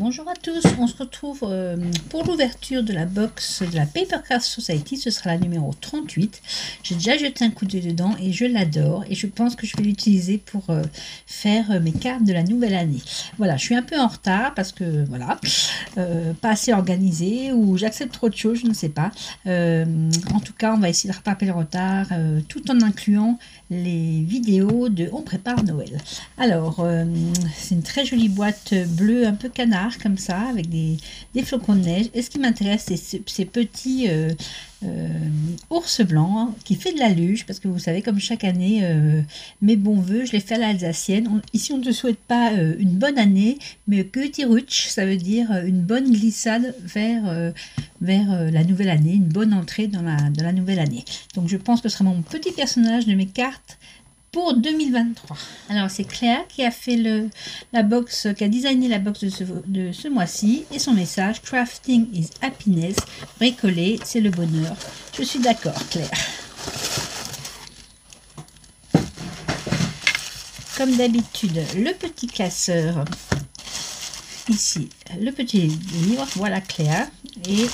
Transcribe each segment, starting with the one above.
Bonjour à tous, on se retrouve pour l'ouverture de la box de la Papercraft Society, ce sera la numéro 38. J'ai déjà jeté un coup d'œil dedans et je l'adore et je pense que je vais l'utiliser pour faire mes cartes de la nouvelle année. Voilà, je suis un peu en retard parce que voilà, pas assez organisé ou j'accepte trop de choses, je ne sais pas. En tout cas, on va essayer de rattraper le retard tout en incluant les vidéos de On prépare Noël. Alors, c'est une très jolie boîte bleue, un peu canard comme ça, avec des flocons de neige. Et ce qui m'intéresse, c'est ces petits ours blancs hein, qui fait de la luge, parce que vous savez, comme chaque année, mes bons voeux, je les fais à l'alsacienne. Ici, on ne te souhaite pas une bonne année, mais Gute Rutsch, ça veut dire une bonne glissade vers la nouvelle année, une bonne entrée dans la nouvelle année. Donc, je pense que ce sera mon petit personnage de mes cartes pour 2023. Alors c'est Claire qui a fait la box, qui a designé la box de ce mois-ci et son message Crafting is happiness, bricoler c'est le bonheur. Je suis d'accord Claire. Comme d'habitude, le petit classeur, ici le petit livre, voilà Claire, et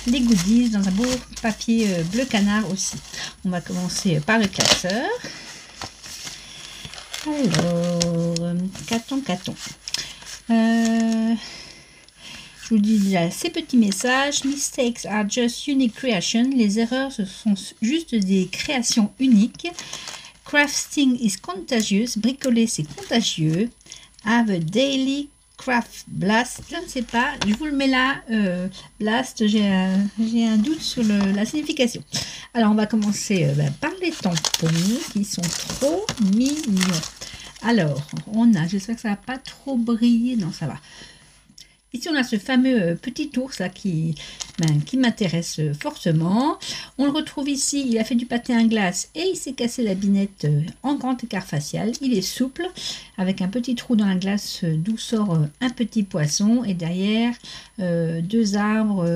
les goodies dans un beau papier bleu canard aussi. On va commencer par le classeur. Alors, qu'a-t-on je vous dis déjà ces petits messages. Mistakes are just unique creation. Les erreurs, ce sont juste des créations uniques. Crafting is contagious. Bricoler, c'est contagieux. Have a daily craft blast. Je ne sais pas, je vous le mets là. Blast, j'ai un doute sur la signification. Alors, on va commencer par les tampons qui sont trop mignons. Alors, on a, j'espère que ça ne va pas trop briller. Non, ça va. Ici, on a ce fameux petit ours là qui m'intéresse fortement. On le retrouve ici, il a fait du pâté à glace et il s'est cassé la binette en grand écart facial. Il est souple, avec un petit trou dans la glace d'où sort un petit poisson. Et derrière, deux arbres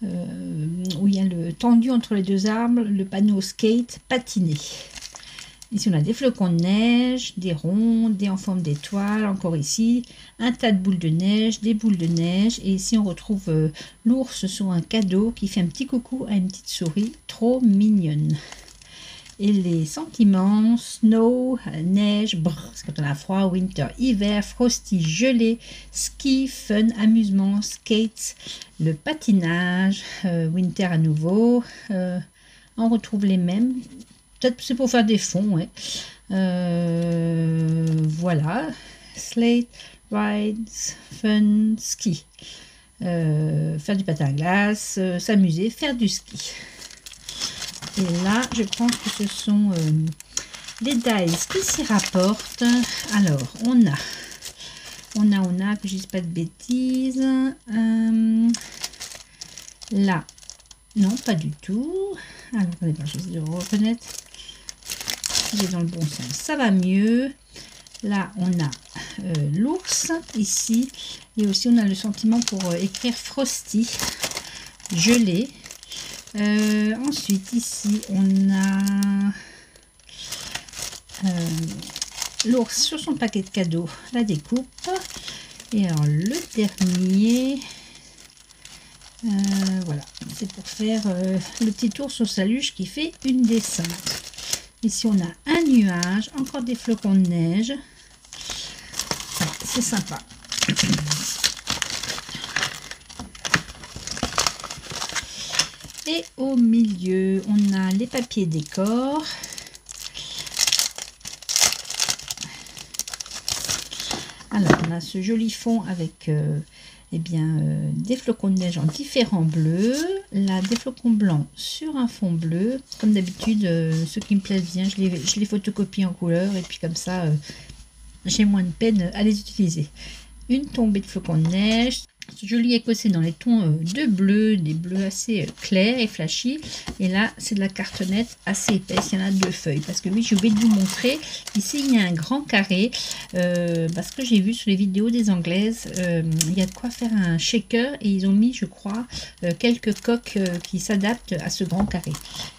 où il y a le tendu entre les deux arbres, le panneau skate patiné. Ici, on a des flocons de neige, des ronds, des en forme d'étoiles, encore ici, un tas de boules de neige, des boules de neige. Et ici, on retrouve l'ours sur un cadeau qui fait un petit coucou à une petite souris, trop mignonne. Et les sentiments, snow, neige, c'est quand on a froid, winter, hiver, frosty, gelé, ski, fun, amusement, skates, le patinage, winter à nouveau. On retrouve les mêmes. Peut-être c'est pour faire des fonds, ouais. Voilà. Slate, rides, fun, ski. Faire du patin à glace, s'amuser, faire du ski. Et là, je pense que ce sont les dies qui s'y rapportent. Alors, on a, que je ne dise pas de bêtises. Là, non, pas du tout. Alors, attendez, je vais essayer de reconnaître. Il est dans le bon sens, ça va mieux. Là on a l'ours ici et aussi on a le sentiment pour écrire frosty, gelé. Ensuite ici on a l'ours sur son paquet de cadeaux, la découpe. Et alors le dernier, voilà, c'est pour faire le petit ours sur sa luge qui fait une descente. Ici, on a un nuage, encore des flocons de neige. Voilà, c'est sympa. Et au milieu, on a les papiers décor. Alors, on a ce joli fond avec des flocons de neige en différents bleus. Là, des flocons blancs sur un fond bleu. Comme d'habitude, ceux qui me plaisent bien, je les photocopie en couleur. Et puis comme ça, j'ai moins de peine à les utiliser. Une tombée de flocons de neige. Ce joli écossais dans les tons de bleu, des bleus assez clairs et flashy. Et là, c'est de la cartonnette assez épaisse. Il y en a 2 feuilles. Parce que oui, je vais vous montrer. Ici, il y a un grand carré. Parce que j'ai vu sur les vidéos des Anglaises, il y a de quoi faire un shaker. Et ils ont mis, je crois, quelques coques qui s'adaptent à ce grand carré.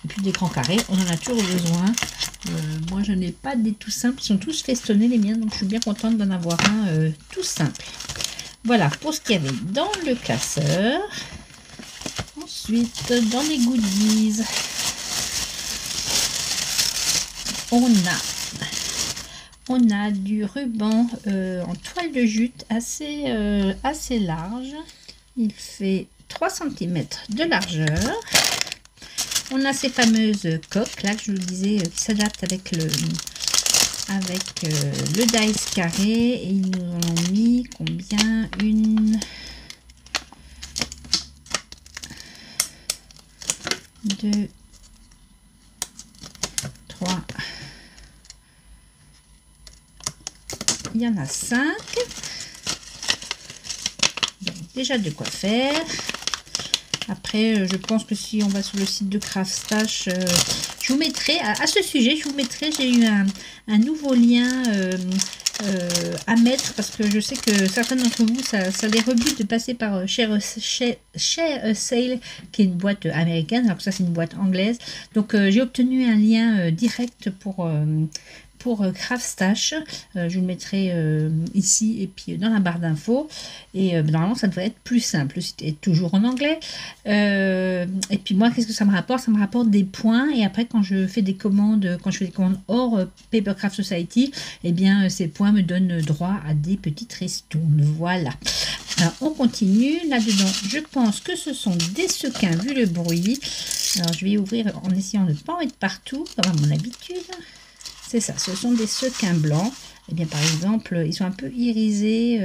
Et puis des grands carrés, on en a toujours besoin. Moi, je n'ai pas des tout simples. Ils sont tous festonnés, les miens. Donc, je suis bien contente d'en avoir un tout simple. Voilà pour ce qu'il y avait dans le classeur. Ensuite, dans les goodies, on a du ruban en toile de jute assez large. Il fait 3 cm de largeur. On a ces fameuses coques là que je vous disais qui s'adaptent avec le dice carré. Et ils nous en ont mis combien? 1, 2, 3. Il y en a 5. Donc, déjà de quoi faire. Après, je pense que si on va sur le site de Craftstash, je vous mettrai, à ce sujet, je vous mettrai, j'ai eu un nouveau lien à mettre, parce que je sais que certains d'entre vous, ça les rebute de passer par Share a Sale, qui est une boîte américaine, alors que ça c'est une boîte anglaise. Donc j'ai obtenu un lien direct pour Craftstash. Je vous le mettrai ici et puis dans la barre d'infos. Et normalement, ça devrait être plus simple. Le site est toujours en anglais. Et puis moi, qu'est-ce que ça me rapporte? Ça me rapporte des points. Et après, quand je fais des commandes, hors Papercraft Society, eh bien, ces points me donnent droit à des petites ristournes. Voilà. Alors, on continue. Là-dedans, je pense que ce sont des sequins, vu le bruit. Alors, je vais ouvrir en essayant de ne pas en mettre partout, comme à mon habitude. C'est ça, ce sont des sequins blancs. Et bien, par exemple, ils sont un peu irisés,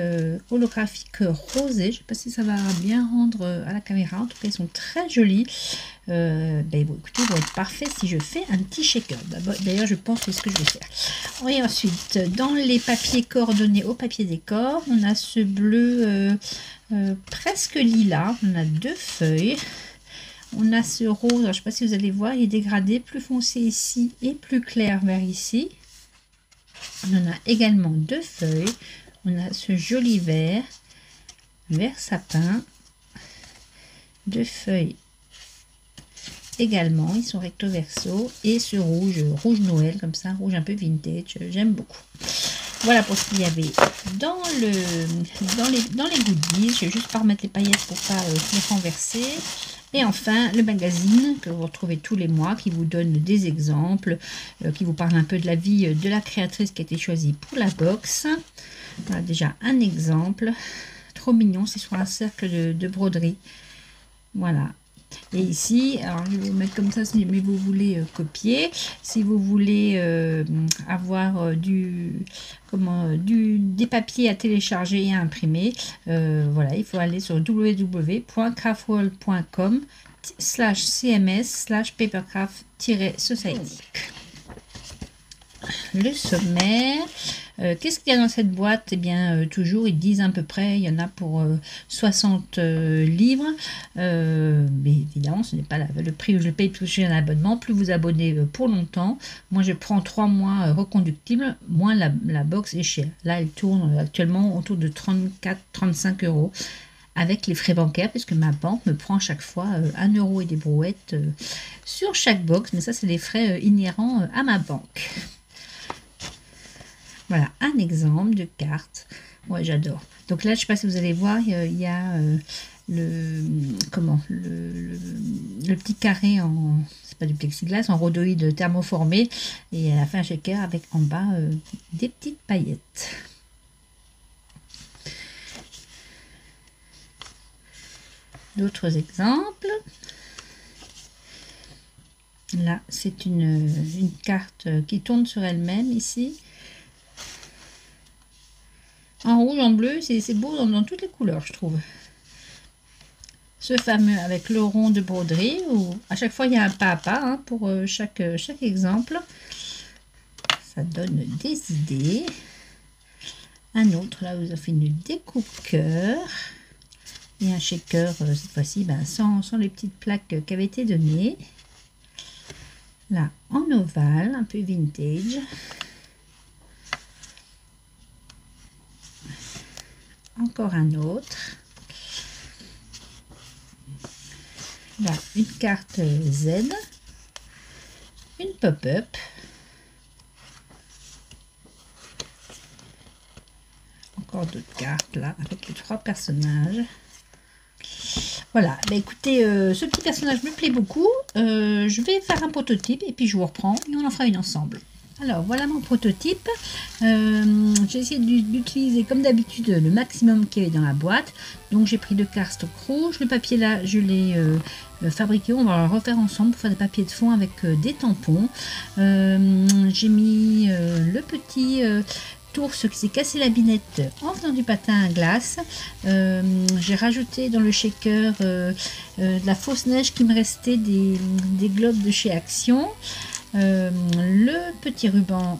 holographiques rosés. Je ne sais pas si ça va bien rendre à la caméra. En tout cas, ils sont très jolis. Écoutez, ils vont être parfaits si je fais un petit shaker. D'ailleurs, je pense que c'est ce que je vais faire. Et ensuite, dans les papiers coordonnés au papier décor, on a ce bleu presque lilas. On a 2 feuilles. On a ce rose, je ne sais pas si vous allez voir, il est dégradé, plus foncé ici et plus clair vers ici. On en a également 2 feuilles. On a ce joli vert sapin. 2 feuilles également, ils sont recto verso. Et ce rouge Noël, comme ça, rouge un peu vintage, j'aime beaucoup. Voilà pour ce qu'il y avait dans les goodies. Je vais juste pas remettre les paillettes pour pas les renverser. Et enfin, le magazine que vous retrouvez tous les mois, qui vous donne des exemples, qui vous parle un peu de la vie de la créatrice qui a été choisie pour la box. Voilà déjà un exemple. Trop mignon, c'est sur un cercle de broderie. Des Et ici, alors je vais vous mettre comme ça si vous voulez copier. Si vous voulez avoir des papiers à télécharger et à imprimer, il faut aller sur www.craftworld.com/cms/papercraft-society. Le sommaire. Qu'est-ce qu'il y a dans cette boîte? Eh bien, toujours, ils disent à peu près, il y en a pour 60 livres. Mais évidemment, ce n'est pas le prix où je paye plus j'ai un abonnement. Plus vous abonnez pour longtemps. Moi, je prends 3 mois reconductibles. Moins la box est chère. Là, elle tourne actuellement autour de 34-35 euros. Avec les frais bancaires, puisque ma banque me prend chaque fois 1 euro et des brouettes sur chaque box. Mais ça, c'est les frais inhérents à ma banque. Voilà, un exemple de carte. Ouais, j'adore. Donc là, je ne sais pas si vous allez voir, il y a le petit carré en, c'est pas du plexiglas, en rhodoïde thermoformé. Et elle a fait un shaker avec en bas des petites paillettes. D'autres exemples. Là, c'est une carte qui tourne sur elle-même ici. En rouge, en bleu, c'est beau dans toutes les couleurs, je trouve. Ce fameux avec le rond de broderie, où à chaque fois il y a un pas à pas pour chaque exemple. Ça donne des idées. Un autre, là, vous a fait une découpe cœur. Et un shaker, cette fois-ci, sans les petites plaques qui avaient été données. Là, en ovale, un peu vintage. Encore un autre. Là, une carte Z. Une pop-up. encore d'autres cartes là avec les 3 personnages. Voilà, bah écoutez, ce petit personnage me plaît beaucoup. Je vais faire un prototype et puis je vous reprends et on en fera une ensemble. Alors voilà mon prototype. J'ai essayé d'utiliser comme d'habitude le maximum qu'il y avait dans la boîte. Donc j'ai pris 2 cardstock rouge. Le papier là, je l'ai fabriqué. On va le refaire ensemble pour faire des papiers de fond avec des tampons. J'ai mis le petit ours qui s'est cassé la binette en faisant du patin à glace. J'ai rajouté dans le shaker de la fausse neige qui me restait des globes de chez Action. Le petit ruban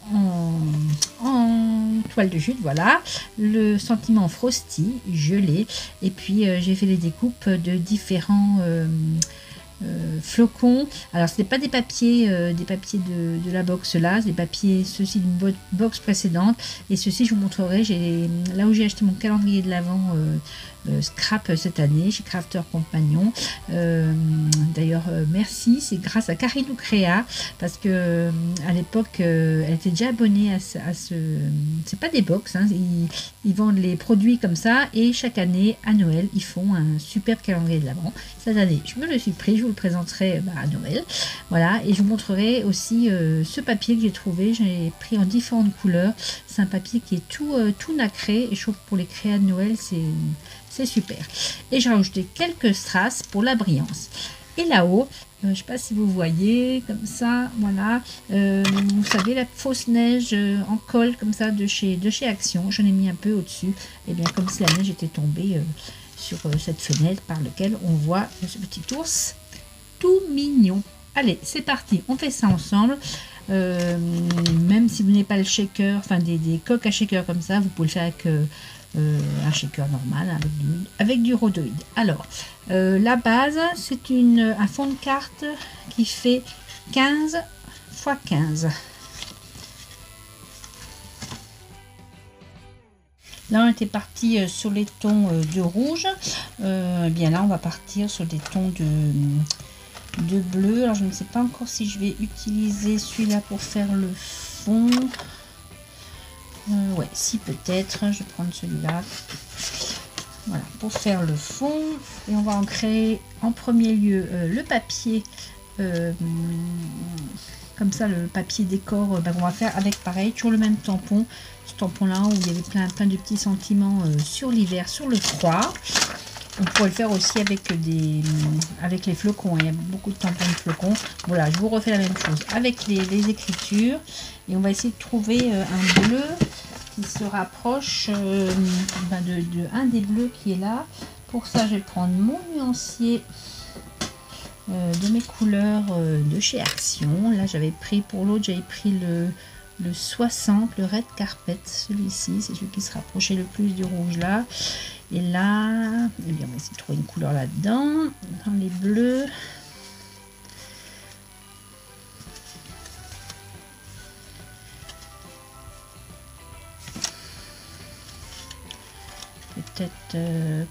en toile de jute, voilà, le sentiment frosty, gelé, et puis j'ai fait les découpes de différents flocons. Alors ce n'est pas des papiers de la box là, c'est des papiers ceux-ci d'une box précédente, et ceci je vous montrerai. Là où j'ai acheté mon calendrier de l'Avent scrap cette année chez Crafter Compagnon. D'ailleurs merci, c'est grâce à Karine Créa, parce que à l'époque elle était déjà abonnée à ce c'est pas des box, hein, ils vendent les produits comme ça, et chaque année à Noël ils font un super calendrier de l'Avent. Cette année je me le suis pris, je vous le présenterai à Noël, voilà, et je vous montrerai aussi ce papier que j'ai trouvé. J'ai pris en différentes couleurs, c'est un papier qui est tout nacré, et je trouve que pour les créas de Noël c'est super. Et j'ai rajouté quelques strass pour la brillance. Et là-haut, je ne sais pas si vous voyez, comme ça, voilà, vous savez, la fausse neige en colle, comme ça, de chez Action. J'en ai mis un peu au-dessus, et bien comme si la neige était tombée sur cette fenêtre par laquelle on voit ce petit ours tout mignon. Allez, c'est parti, on fait ça ensemble. Même si vous n'avez pas le shaker, enfin des coques à shaker comme ça, vous pouvez le faire avec un shaker normal avec du rhodoïde. Alors la base, c'est un fond de carte qui fait 15 x 15. Là on était parti sur les tons de rouge, bien là on va partir sur des tons de bleu. Alors je ne sais pas encore si je vais utiliser celui-là pour faire le fond. Ouais, si peut-être, je vais prendre celui-là. Voilà, pour faire le fond. Et on va en créer en premier lieu le papier. Comme ça, le papier décor qu'on va faire avec pareil, toujours le même tampon. Ce tampon-là où il y avait plein de petits sentiments sur l'hiver, sur le froid. On pourrait le faire aussi avec les flocons. Il y a beaucoup de tampons de flocons. Voilà, je vous refais la même chose avec les écritures. Et on va essayer de trouver un bleu qui se rapproche de un des bleus qui est là. Pour ça, je vais prendre mon nuancier de mes couleurs de chez Action. Là, j'avais pris pour l'autre, j'avais pris le 60, le Red Carpet. Celui-ci, c'est celui qui se rapprochait le plus du rouge là. Et là, eh bien, on va essayer de trouver une couleur là-dedans, dans les bleus. Peut-être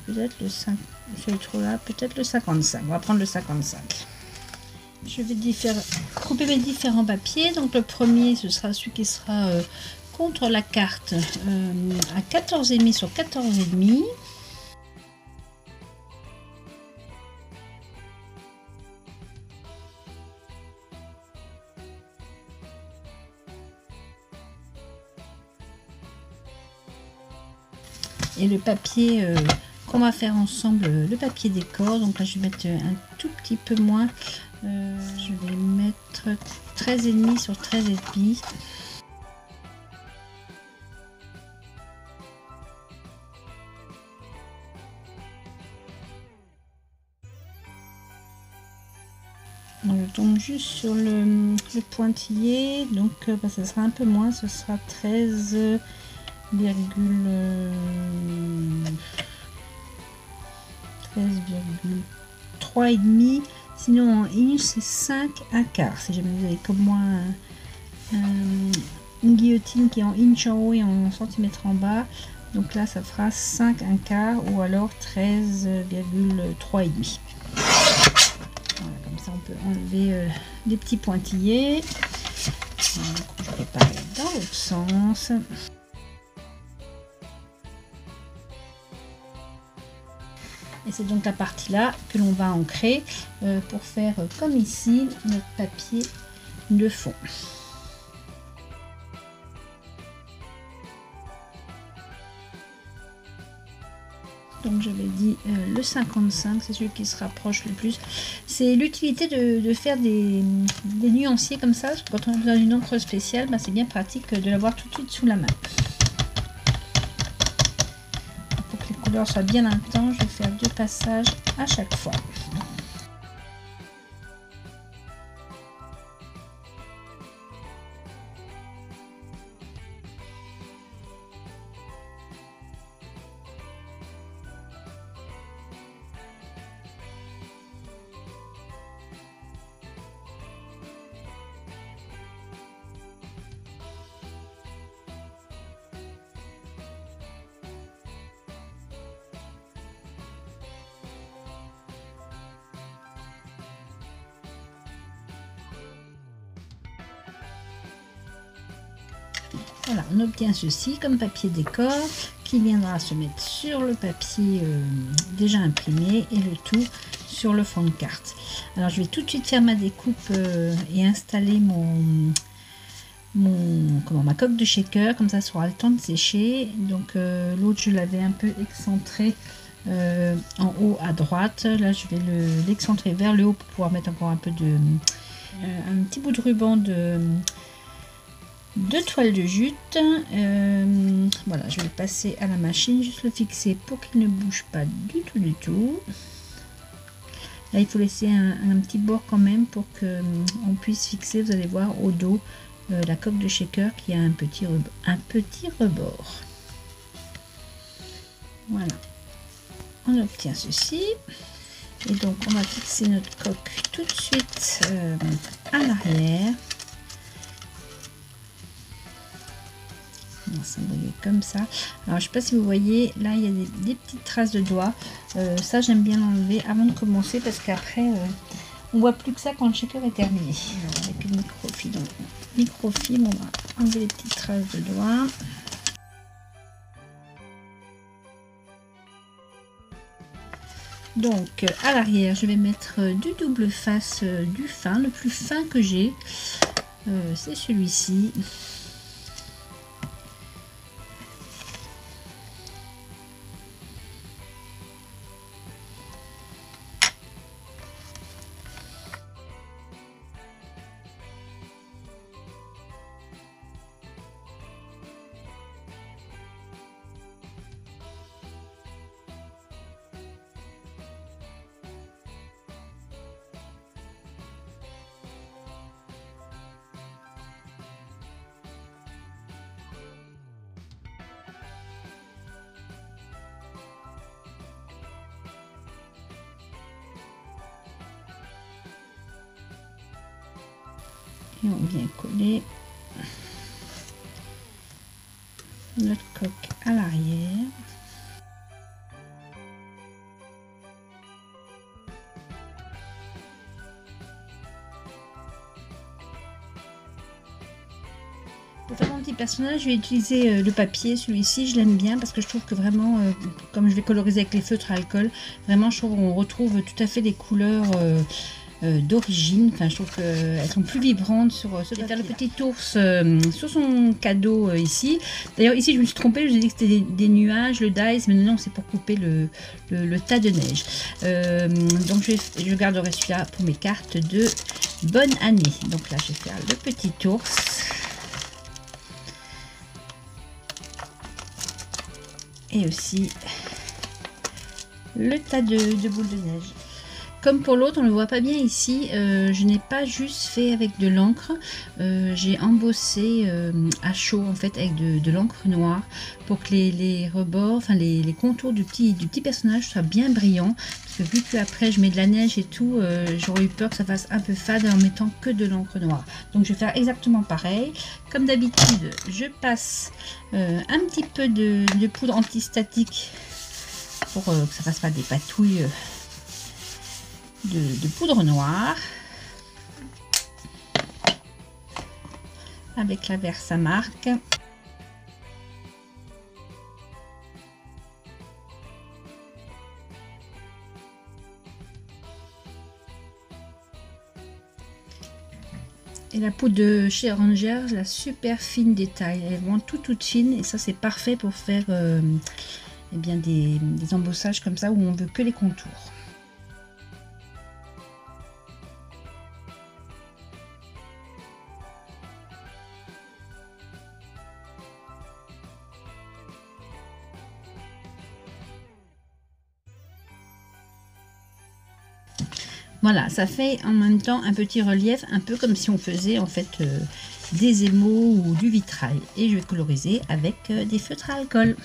le 5, je vais trop là, peut-être le 55. On va prendre le 55. Je vais couper mes différents papiers. Donc le premier, ce sera celui qui sera contre la carte à 14,5 sur 14,5. Et le papier qu'on va faire ensemble, le papier décor, donc là je vais mettre un tout petit peu moins, je vais mettre 13,5 sur 13,5. On tombe juste sur le pointillé, donc ça sera un peu moins, ce sera 13,3,5. Sinon en inch c'est 5 1/4. Si jamais vous avez comme moi une guillotine qui est en inch en haut et en centimètres en bas, donc là ça fera 5 1/4 ou alors 13,3,5. Voilà, comme ça on peut enlever des petits pointillés. Donc, je vais pareil dans l'autre sens. Et c'est donc la partie là que l'on va ancrer pour faire comme ici notre papier de fond. Donc j'avais dit le 55, c'est celui qui se rapproche le plus. C'est l'utilité de faire des nuanciers comme ça. Quand on a une encre spéciale, c'est bien pratique de l'avoir tout de suite sous la main. Pour que les couleurs soient bien intenses, je vais faire 2 passages à chaque fois. Voilà, on obtient ceci comme papier décor qui viendra se mettre sur le papier déjà imprimé et le tout sur le fond de carte. Alors je vais tout de suite faire ma découpe et installer ma coque de shaker, comme ça aura le temps de sécher. Donc l'autre je l'avais un peu excentré en haut à droite. Là je vais l'excentrer vers le haut pour pouvoir mettre encore un peu un petit bout de ruban de toile de jute. Voilà, je vais passer à la machine, juste le fixer pour qu'il ne bouge pas du tout. Là il faut laisser un petit bord quand même pour que on puisse fixer, vous allez voir au dos la coque de shaker qui a un petit rebord. Voilà, on obtient ceci et donc on va fixer notre coque tout de suite à l'arrière. S'embrayer comme ça. Alors je sais pas si vous voyez, là il y a des petites traces de doigts. Ça j'aime bien l'enlever avant de commencer parce qu'après on voit plus que ça quand le shaker est terminé. Alors, avec une microfibre, on va enlever les petites traces de doigts. Donc à l'arrière je vais mettre du double face du fin, le plus fin que j'ai, c'est celui-ci. Et on vient coller notre coque à l'arrière. Pour faire mon petit personnage, je vais utiliser le papier, celui-ci je l'aime bien parce que je trouve que vraiment, comme je vais coloriser avec les feutres à alcool, vraiment je trouve qu'on retrouve tout à fait les couleurs d'origine. Enfin, je trouve qu'elles sont plus vibrantes sur ce papier. Le petit ours sur son cadeau ici. D'ailleurs ici je me suis trompée, je vous ai dit que c'était des nuages, le dice, mais non, c'est pour couper le tas de neige. Donc je garderai celui-là pour mes cartes de bonne année. Donc là je vais faire le petit ours. Et aussi le tas de boules de neige. Comme pour l'autre, on ne le voit pas bien ici, je n'ai pas juste fait avec de l'encre, j'ai embossé à chaud en fait avec de l'encre noire pour que les rebords, enfin les contours du petit personnage soient bien brillants. Parce que vu qu'après je mets de la neige et tout, j'aurais eu peur que ça fasse un peu fade en mettant que de l'encre noire. Donc je vais faire exactement pareil. Comme d'habitude, je passe un petit peu de poudre antistatique pour que ça fasse pas des patouilles de poudre noire avec la Versamark. Et la poudre de chez Ranger, la super fine détail, elle est vraiment toute fine et ça c'est parfait pour faire eh bien des embossages comme ça où on veut que les contours. Voilà, ça fait en même temps un petit relief, un peu comme si on faisait en fait des émaux ou du vitrail. Et je vais coloriser avec des feutres à alcool.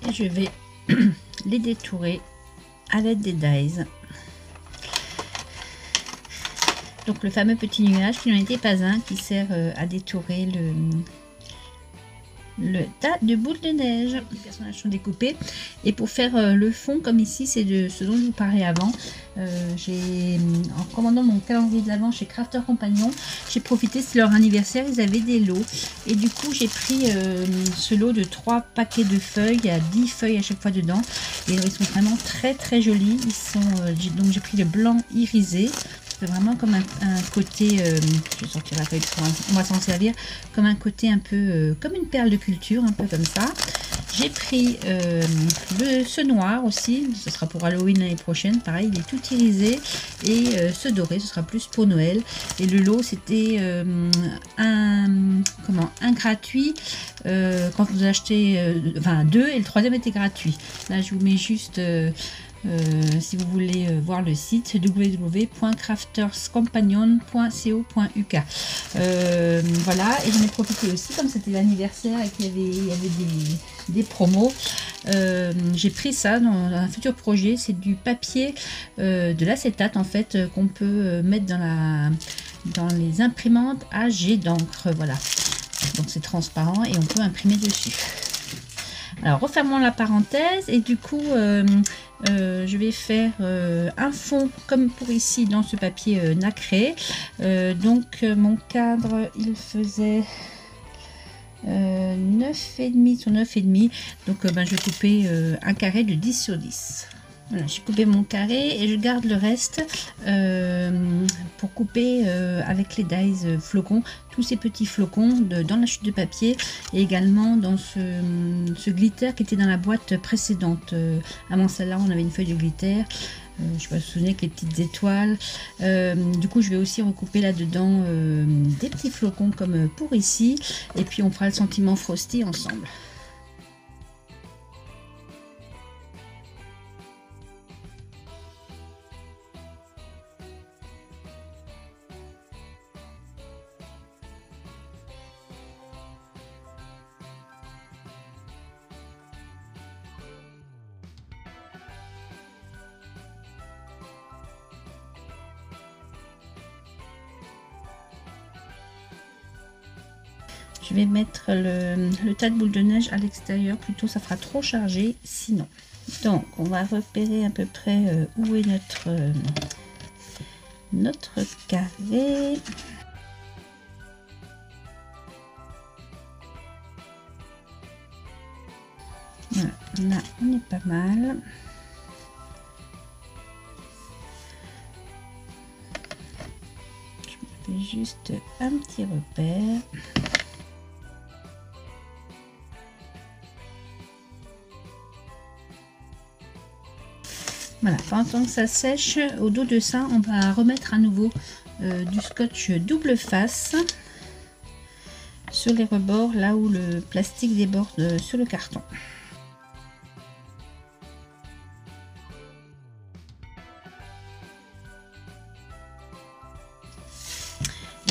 Et je vais les détourer à l'aide des dies. Donc le fameux petit nuage qui n'en était pas un, qui sert à détourer le tas de boules de neige. Les personnages sont découpés et pour faire le fond comme ici, c'est de ce dont je vous parlais avant. En commandant mon calendrier de l'Avent chez Crafter Compagnon, j'ai profité, c'est leur anniversaire, ils avaient des lots et du coup j'ai pris ce lot de 3 paquets de feuilles, il y a 10 feuilles à chaque fois dedans et ils sont vraiment très jolis. Ils sont donc j'ai pris le blanc irisé. C'est vraiment comme un côté, je vais sortir la feuille parce qu'on va s'en servir, comme un côté un peu, comme une perle de culture, un peu comme ça. J'ai pris ce noir aussi, ce sera pour Halloween l'année prochaine, pareil, il est tout irisé. Et ce doré, ce sera plus pour Noël. Et le lot, c'était un gratuit quand vous achetez, enfin 2 et le troisième était gratuit. Là, je vous mets juste... si vous voulez voir le site www.crafterscompagnon.co.uk. Voilà, et j'en ai profité aussi comme c'était l'anniversaire et qu'il y avait des promos. J'ai pris ça dans un futur projet, c'est du papier de l'acétate en fait qu'on peut mettre dans les imprimantes à jet d'encre. Voilà, donc c'est transparent et on peut imprimer dessus. Alors refermons la parenthèse et du coup je vais faire un fond comme pour ici dans ce papier nacré. Donc mon cadre il faisait 9,5 sur 9,5, donc je vais couper un carré de 10 sur 10. Voilà, j'ai coupé mon carré et je garde le reste pour couper avec les dies flocons, tous ces petits flocons dans la chute de papier et également dans ce glitter qui était dans la boîte précédente. Avant celle-là, on avait une feuille de glitter. Je ne sais pas si vous vous souvenez avec les petites étoiles. Du coup, je vais aussi recouper là-dedans des petits flocons comme pour ici. Et puis, on fera le sentiment frosty ensemble. Je vais mettre le tas de boules de neige à l'extérieur, plutôt ça fera trop chargé sinon. Donc on va repérer à peu près où est notre carré. Voilà, là on est pas mal. Je me fais juste un petit repère. Voilà, pendant que ça sèche, au dos de ça, on va remettre à nouveau du scotch double face sur les rebords, là où le plastique déborde sur le carton.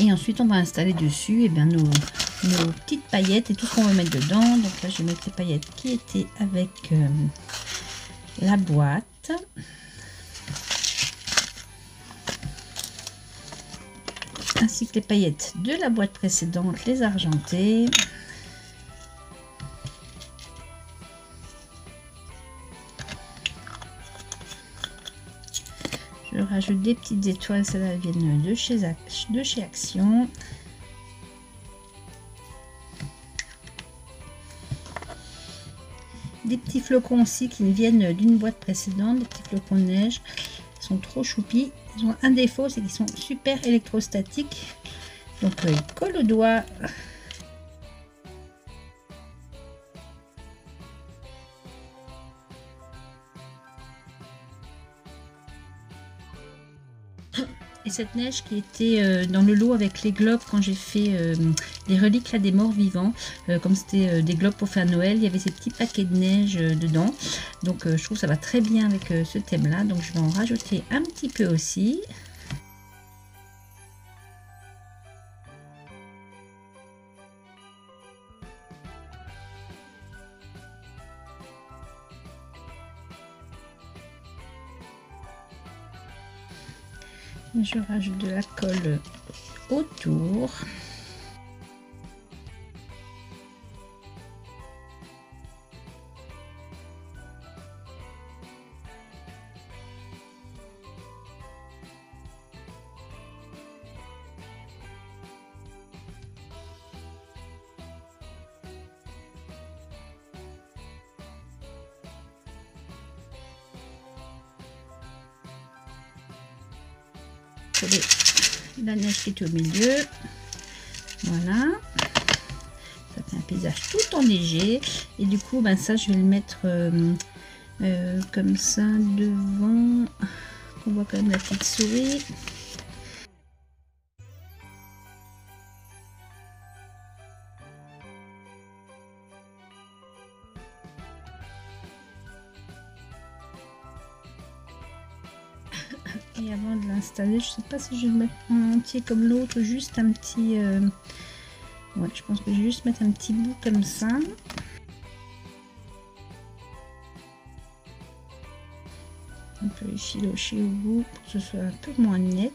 Et ensuite, on va installer dessus nos petites paillettes et tout ce qu'on va mettre dedans. Donc là, je vais mettre les paillettes qui étaient avec la boîte. Ainsi que les paillettes de la boîte précédente, les argentées. Je rajoute des petites étoiles, celles-là viennent de chez Action. Des petits flocons aussi qui viennent d'une boîte précédente, des petits flocons de neige. Ils sont trop choupis. Ils ont un défaut, c'est qu'ils sont super électrostatiques. Donc ils collent au doigt. Et cette neige qui était dans le lot avec les globes quand j'ai fait les reliques là, des morts vivants, comme c'était des globes pour faire Noël, il y avait ces petits paquets de neige dedans. Donc je trouve que ça va très bien avec ce thème là, donc je vais en rajouter un petit peu aussi. Je rajoute de la colle autour. La neige qui est au milieu, voilà, ça fait un paysage tout enneigé. Et du coup ça je vais le mettre comme ça devant, on voit quand même la petite souris. Et avant de l'installer, je sais pas si je vais le mettre en entier comme l'autre, juste un petit... Ouais, je pense que je vais juste mettre un petit bout comme ça. On peut les filocher au bout pour que ce soit un peu moins net.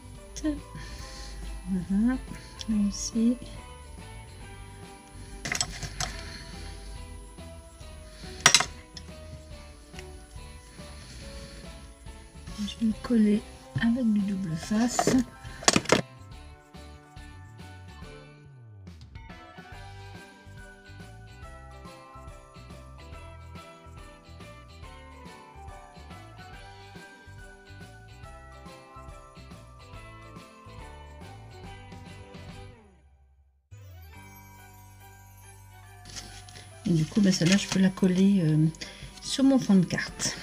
Voilà, là aussi. Je vais le coller avec du double face. Et du coup, celle-là, je peux la coller sur mon fond de carte.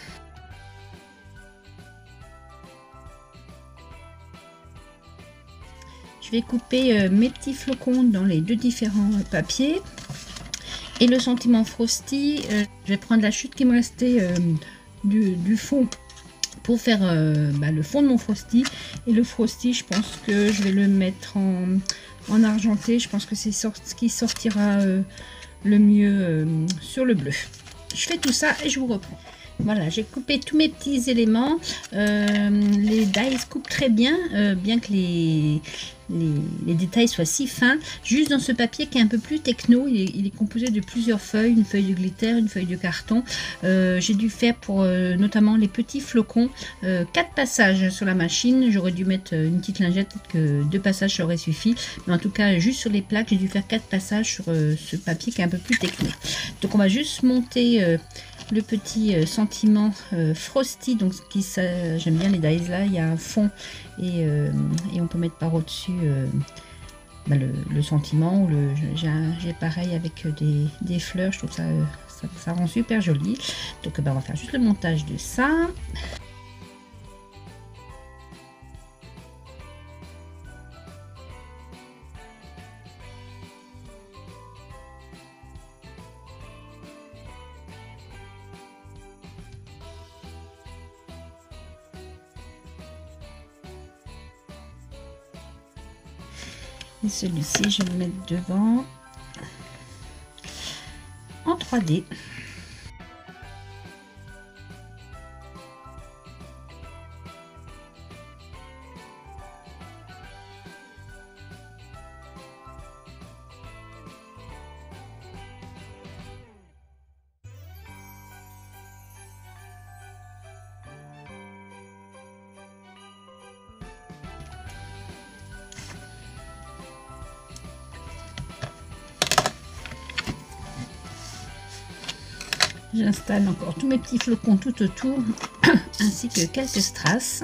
Je vais couper mes petits flocons dans les deux différents papiers. Et le sentiment Frosty, je vais prendre la chute qui me restait du fond pour faire le fond de mon Frosty. Et le Frosty, je pense que je vais le mettre en argenté. Je pense que c'est ce qui sortira le mieux sur le bleu. Je fais tout ça et je vous reprends. Voilà, j'ai coupé tous mes petits éléments. Les dies coupent très bien, bien que les détails soient si fins. Juste dans ce papier qui est un peu plus techno, il est composé de plusieurs feuilles, une feuille de glitter, une feuille de carton. J'ai dû faire pour notamment les petits flocons 4 passages sur la machine. J'aurais dû mettre une petite lingette, peut-être que 2 passages ça aurait suffi. Mais en tout cas, juste sur les plaques, j'ai dû faire 4 passages sur ce papier qui est un peu plus techno. Donc on va juste monter le petit sentiment Frosty. Donc j'aime bien les dies là, il y a un fond et on peut mettre par au-dessus le sentiment. J'ai pareil avec des fleurs, je trouve ça rend super joli. Donc on va faire juste le montage de ça. Et celui-ci, je vais le mettre devant en 3D. J'installe encore tous mes petits flocons tout autour, ainsi que quelques strass.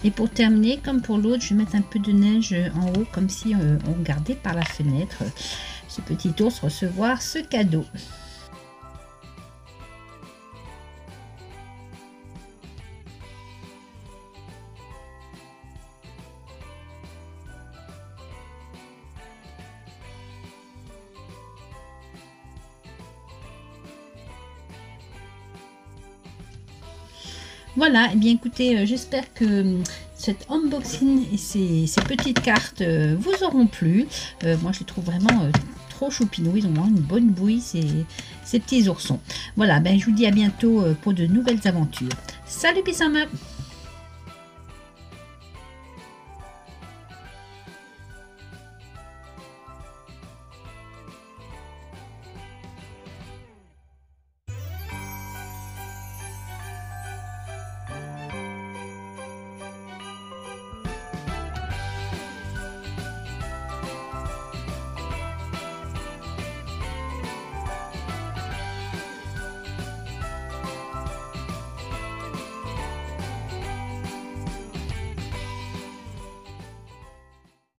Et pour terminer, comme pour l'autre, je vais mettre un peu de neige en haut, comme si on regardait par la fenêtre ce petit ours recevoir ce cadeau. Voilà, et eh bien écoutez, j'espère que cet unboxing et ces petites cartes vous auront plu. Moi je les trouve vraiment trop choupinous, ils ont vraiment une bonne bouille ces petits oursons. Voilà, ben, je vous dis à bientôt pour de nouvelles aventures. Salut Pissama!